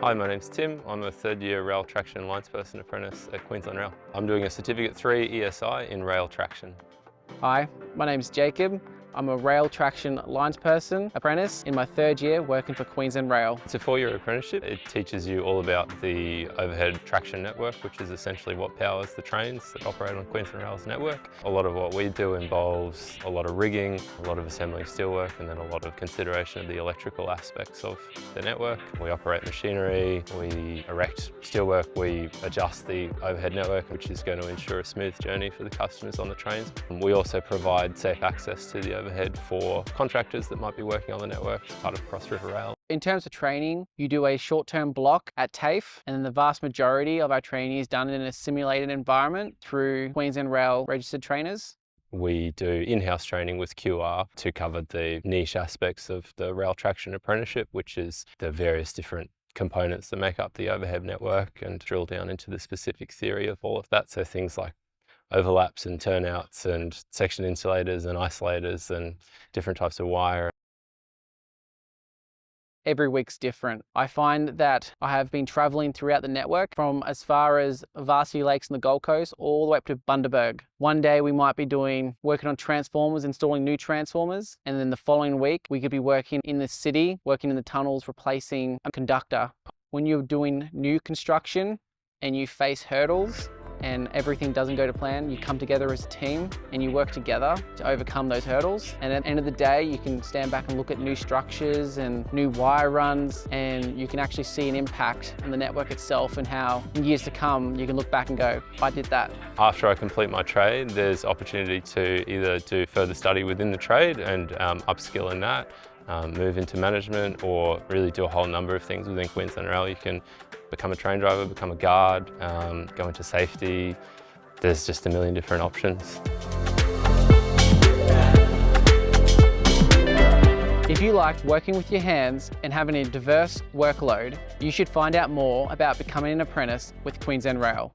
Hi, my name's Tim. I'm a third-year rail traction linesperson apprentice at Queensland Rail. I'm doing a Certificate 3 ESI in rail traction. Hi, my name's Jacob. I'm a rail traction linesperson apprentice in my third year working for Queensland Rail. It's a 4-year apprenticeship. It teaches you all about the overhead traction network, which is essentially what powers the trains that operate on Queensland Rail's network. A lot of what we do involves a lot of rigging, a lot of assembling steelwork, and then a lot of consideration of the electrical aspects of the network. We operate machinery, we erect steelwork, we adjust the overhead network, which is going to ensure a smooth journey for the customers on the trains. We also provide safe access to the overhead for contractors that might be working on the network as part of Cross River Rail. In terms of training, you do a short-term block at TAFE, and then the vast majority of our training is done in a simulated environment through Queensland Rail registered trainers. We do in-house training with QR to cover the niche aspects of the rail traction apprenticeship, which is the various different components that make up the overhead network, and drill down into the specific theory of all of that. So things like overlaps and turnouts and section insulators and isolators and different types of wire. Every week's different. I find that I have been travelling throughout the network from as far as Varsity Lakes on the Gold Coast all the way up to Bundaberg. One day we might be working on transformers, installing new transformers, and then the following week we could be working in the city, working in the tunnels, replacing a conductor. When you're doing new construction and you face hurdles and everything doesn't go to plan, you come together as a team and you work together to overcome those hurdles. And at the end of the day, you can stand back and look at new structures and new wire runs, and you can actually see an impact on the network itself, and how in years to come, you can look back and go, I did that. After I complete my trade, there's opportunity to either do further study within the trade and upskill in that, move into management, or really do a whole number of things within Queensland Rail. You can become a train driver, become a guard, go into safety. There's just a million different options. If you like working with your hands and having a diverse workload, you should find out more about becoming an apprentice with Queensland Rail.